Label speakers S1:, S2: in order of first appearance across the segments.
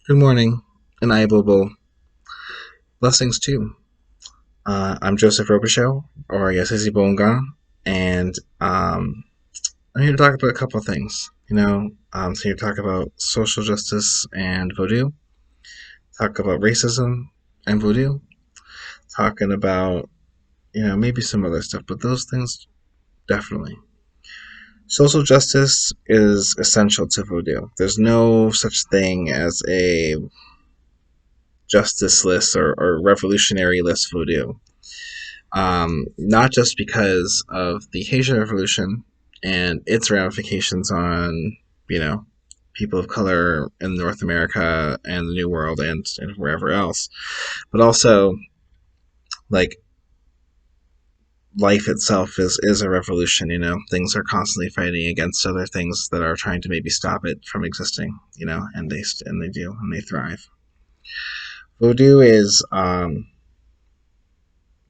S1: Good morning, and Ibobo. Blessings too. I'm Joseph Robichaux, or Yasisi Bonga, and I'm here to talk about a couple of things. So here to talk about social justice and voodoo, talk about racism and voodoo, talking about, maybe some other stuff, but those things definitely. Social justice is essential to voodoo. There's no such thing as a justice-less or revolutionary-less voodoo. Not just because of the Haitian Revolution and its ramifications on, you know, people of color in North America and the New World and wherever else, but also like life itself is a revolution. Things are constantly fighting against other things that are trying to maybe stop it from existing. And they do, and they thrive. Voodoo is um,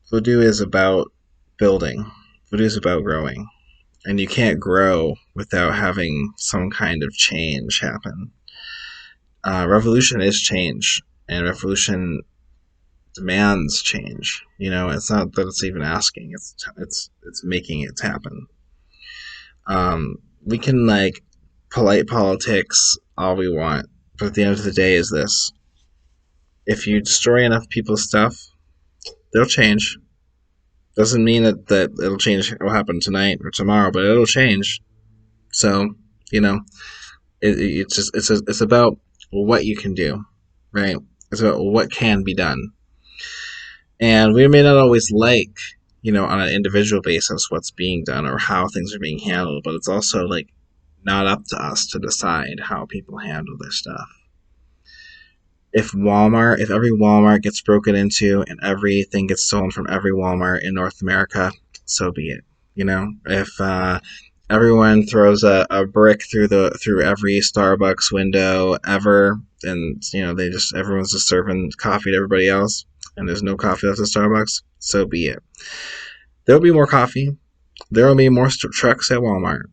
S1: Voodoo is about building. Voodoo is about growing, and you can't grow without having some kind of change happen. Revolution is change, and revolution demands change. It's not that it's even asking; it's making it happen. We can like polite politics all we want, but at the end of the day, is this: if you destroy enough people's stuff, they'll change. Doesn't mean that it'll change. Will happen tonight or tomorrow, but it'll change. So you know, it's just it's about what you can do, right? It's about what can be done, and we may not always like, on an individual basis what's being done or how things are being handled, but it's also like not up to us to decide how people handle their stuff. If every Walmart gets broken into and everything gets stolen from every Walmart in North America, so be it. If everyone throws a brick through every Starbucks window ever, and everyone's just serving coffee to everybody else, and there's no coffee left at Starbucks, so be it. There'll be more coffee. There will be more trucks at Walmart.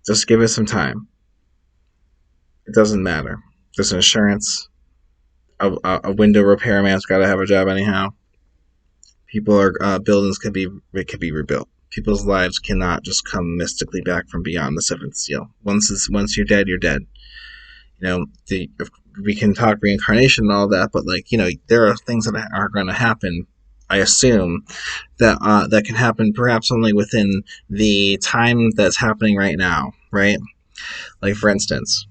S1: Just give it some time. It doesn't matter. There's insurance. A window repairman's got to have a job anyhow. People are buildings can be rebuilt. People's lives cannot just come mystically back from beyond the seventh seal. Once you're dead, you're dead. We can talk reincarnation and all that, but there are things that are going to happen. I assume that can happen perhaps only within the time that's happening right now, right? Like for instance,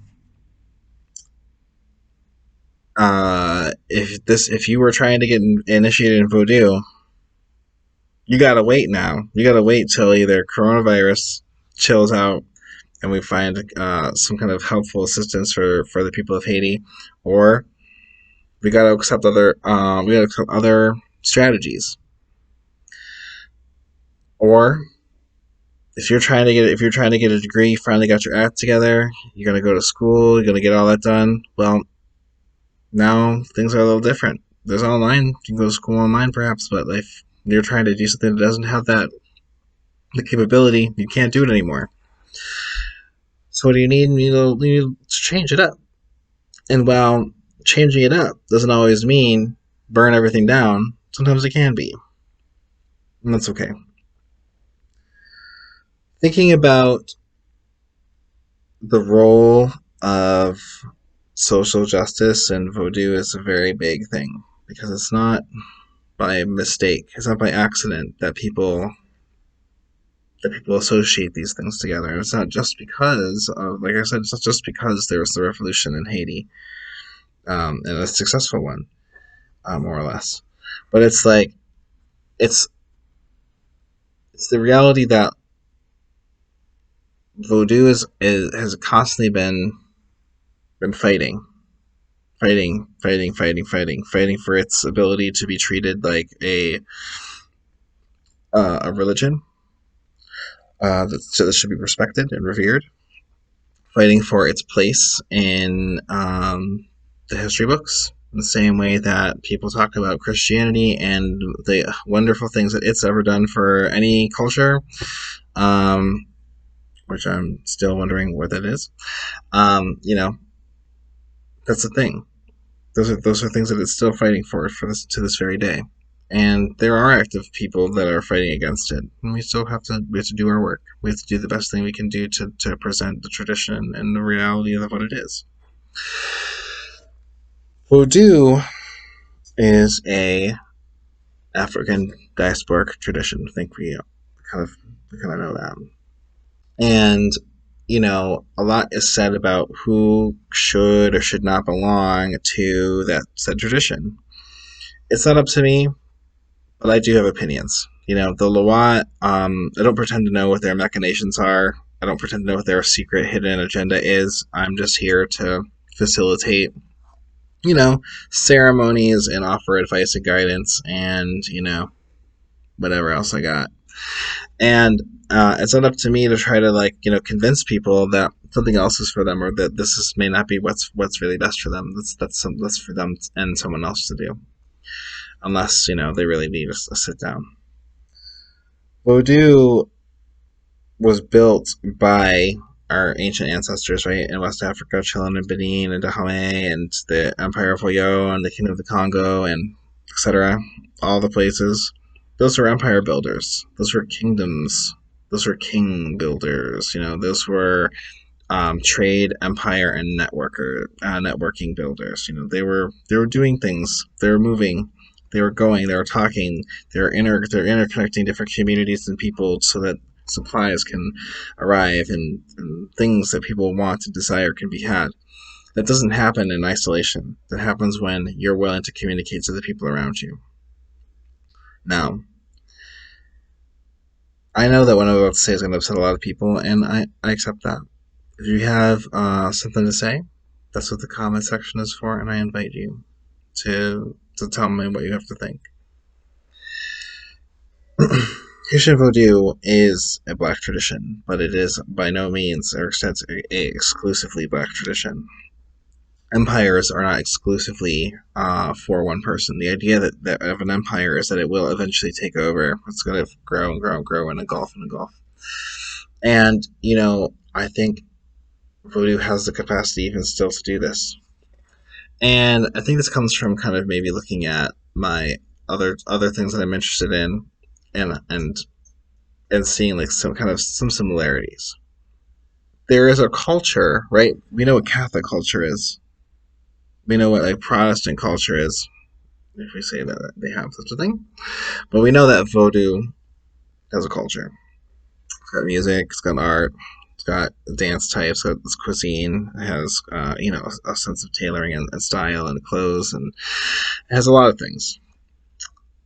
S1: if you were trying to get initiated in voodoo, you gotta wait now. You gotta wait till either coronavirus chills out and we find some kind of helpful assistance for the people of Haiti, or we gotta accept other strategies. Or if you're trying to get a degree, you finally got your act together, you're gonna go to school, you're gonna get all that done. Well, now things are a little different. There's online, you can go to school online perhaps, but if you're trying to do something that doesn't have that the capability, you can't do it anymore. So what do you need? You need to change it up. And while changing it up doesn't always mean burn everything down, sometimes it can be. And that's okay. Thinking about the role of social justice and voodoo is a very big thing because it's not by mistake, it's not by accident that people associate these things together. And it's not just because of, like I said, it's not just because there was the revolution in Haiti, and a successful one, more or less. But it's it's the reality that voodoo has constantly been fighting for its ability to be treated like a religion that should be respected and revered, fighting for its place in the history books, in the same way that people talk about Christianity and the wonderful things that it's ever done for any culture, um, which I'm still wondering where that is. Um, you know, that's the thing. Those are things that it's still fighting for this to this very day. And there are active people that are fighting against it. And we have to do our work. We have to do the best thing we can do to present the tradition and the reality of what it is. Vodou is a African diasporic tradition. I think kind of we kind of know that. And a lot is said about who should or should not belong to that said tradition. It's not up to me, but I do have opinions. The Loa, I don't pretend to know what their machinations are. I don't pretend to know what their secret hidden agenda is. I'm just here to facilitate, ceremonies and offer advice and guidance and, whatever else I got. And it's not up to me to try to convince people that something else is for them or that may not be what's really best for them. That's for them and someone else to do, unless they really need a sit down. Vodou was built by our ancient ancestors, right, in West Africa, chilling in Benin and Dahomey and the Empire of Oyo and the Kingdom of the Congo and etc. All the places. Those were empire builders. Those were kingdoms. Those were king builders. Those were trade, empire, and networking builders. They were doing things. They were moving. They were going. They were talking. They're interconnecting different communities and people so that supplies can arrive and things that people want and desire can be had. That doesn't happen in isolation. That happens when you're willing to communicate to the people around you. Now, I know that what I'm about to say is going to upset a lot of people, and I accept that. If you have something to say, that's what the comment section is for, and I invite you to tell me what you have to think. Haitian Vodou is a black tradition, but it is by no means or extent a exclusively black tradition. Empires are not exclusively for one person. The idea that of an empire is that it will eventually take over. It's going to grow and grow and grow and engulf and engulf. And, I think Vodou has the capacity even still to do this. And I think this comes from kind of maybe looking at my other things that I'm interested in and seeing some similarities. There is a culture, right? We know what Catholic culture is. We know what Protestant culture is, if we say that they have such a thing. But we know that Vodou has a culture. It's got music, it's got art, it's got dance types, it's got this cuisine, it has a sense of tailoring and style and clothes, and it has a lot of things.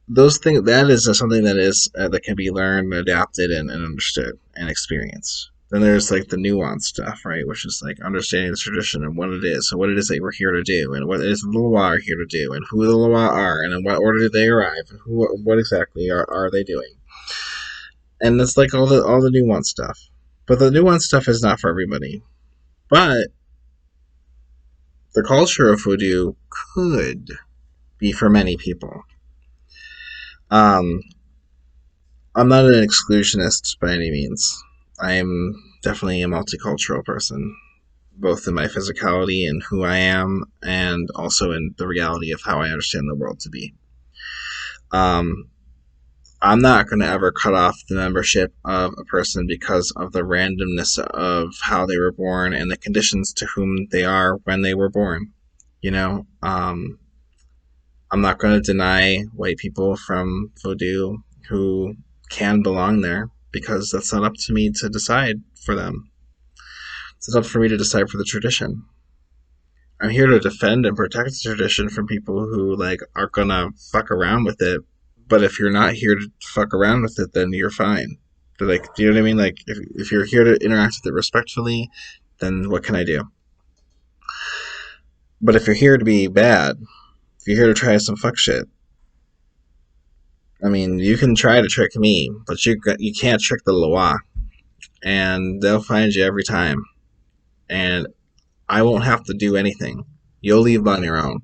S1: Those things that is something that is that can be learned, adapted, and understood and experienced. Then there's the nuanced stuff, right? Which is understanding the tradition and what it is, and what it is that we're here to do, and what it is the Loa are here to do, and who the Loa are, and in what order do they arrive, and what exactly are they doing. And it's all the nuanced stuff. But the nuanced stuff is not for everybody. But the culture of Vodou could be for many people. I'm not an exclusionist by any means. I'm definitely a multicultural person, both in my physicality and who I am, and also in the reality of how I understand the world to be. I'm not going to ever cut off the membership of a person because of the randomness of how they were born and the conditions to whom they are when they were born. I'm not going to deny white people from Vodou who can belong there because that's not up to me to decide for them. It's up for me to decide for the tradition. I'm here to defend and protect the tradition from people who are gonna fuck around with it. But if you're not here to fuck around with it, then you're fine. But do you know what I mean? If you're here to interact with it respectfully, then what can I do? But if you're here to be bad, if you're here to try some fuck shit, I mean, you can try to trick me, but you can't trick the Loa, and they'll find you every time. And I won't have to do anything. You'll leave on your own.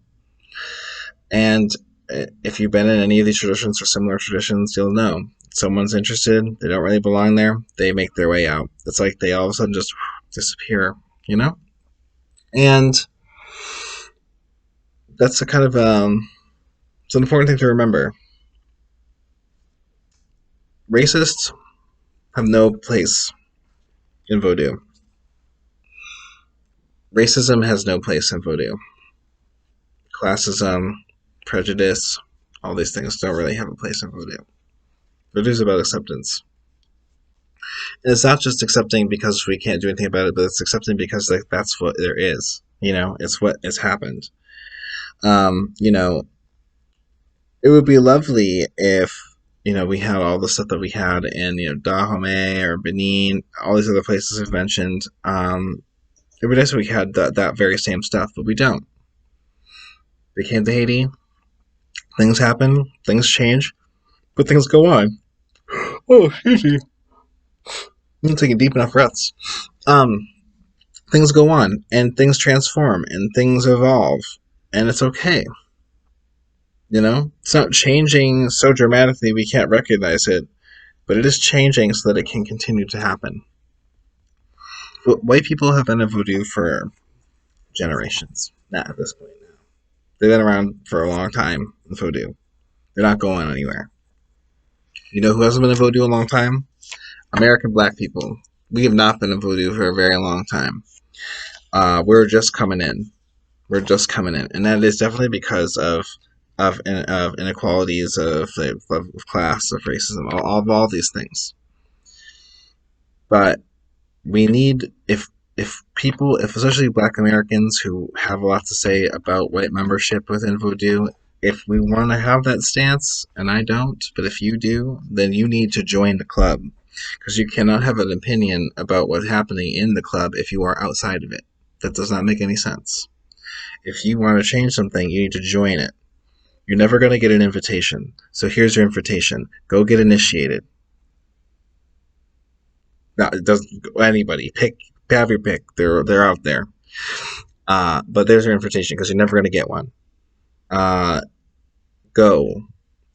S1: And if you've been in any of these traditions or similar traditions, you'll know. If someone's interested, they don't really belong there, they make their way out. It's like they all of a sudden just disappear, And that's a kind of it's an important thing to remember. Racists have no place in Vodou. Racism has no place in Vodou. Classism, prejudice, all these things don't really have a place in Vodou. Vodou is about acceptance. And it's not just accepting because we can't do anything about it, but it's accepting because like that's what there is. You know, it's what has happened. You know, it would be lovely if we had all the stuff that we had in Dahomey or Benin, all these other places I've mentioned. It would be nice if we had that very same stuff, but we don't. We came to Haiti, things happen, things change, but things go on. Oh, excuse me. I'm taking deep enough breaths. Um, Things go on, and things transform, and things evolve, and it's okay. It's not changing so dramatically we can't recognize it, but it is changing so that it can continue to happen. But white people have been in voodoo for generations. Not at this point now. They've been around for a long time in voodoo. They're not going anywhere. You know who hasn't been in voodoo a long time? American black people. We have not been in voodoo for a very long time. We're just coming in. We're just coming in, and that is definitely because of inequalities of class, of racism, all these things. But we need if especially Black Americans who have a lot to say about white membership within Voodoo, if we want to have that stance, and I don't, but if you do, then you need to join the club because you cannot have an opinion about what's happening in the club if you are outside of it. That does not make any sense. If you want to change something, you need to join it. You're never going to get an invitation. So here's your invitation. Go get initiated. No, it doesn't. Anybody have your pick. They're out there. But there's your invitation because you're never going to get one. Go.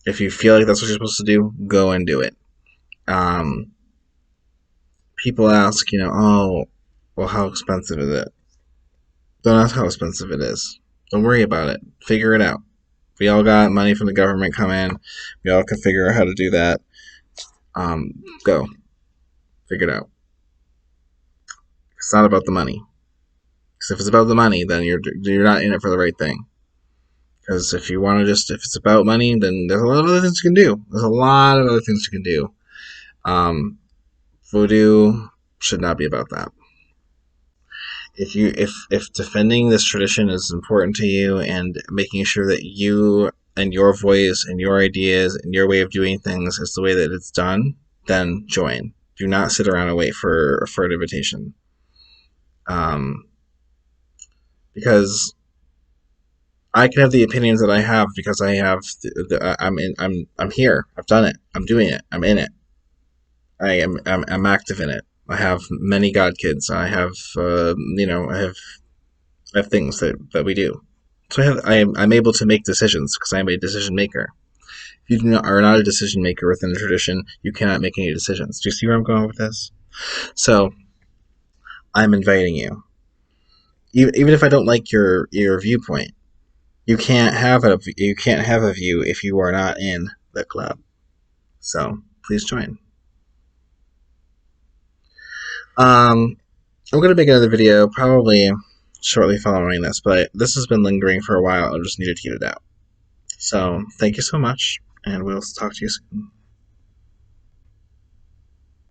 S1: If you feel like that's what you're supposed to do, go and do it. Um, People ask, oh, well, how expensive is it? Don't ask how expensive it is. Don't worry about it. Figure it out. We all got money from the government come in. We all can figure out how to do that. Go. Figure it out. It's not about the money. Because if it's about the money, then you're not in it for the right thing. Because if it's about money, then there's a lot of other things you can do. There's a lot of other things you can do. Voodoo should not be about that. If defending this tradition is important to you and making sure that you and your voice and your ideas and your way of doing things is the way that it's done, then join. Do not sit around and wait for an invitation. Because I can have the opinions that I have because I'm here. I've done it. I'm doing it. I'm in it. I'm active in it. I have many god kids. I have I have things that we do. So I'm able to make decisions because I'm a decision maker. If you are not a decision maker within the tradition, you cannot make any decisions. Do you see where I'm going with this? So I'm inviting you, even if I don't like your viewpoint. You can't have a view if you are not in the club. So please join. I'm gonna make another video probably shortly following this, but this has been lingering for a while. I just needed to get it out. So thank you so much, and we'll talk to you soon.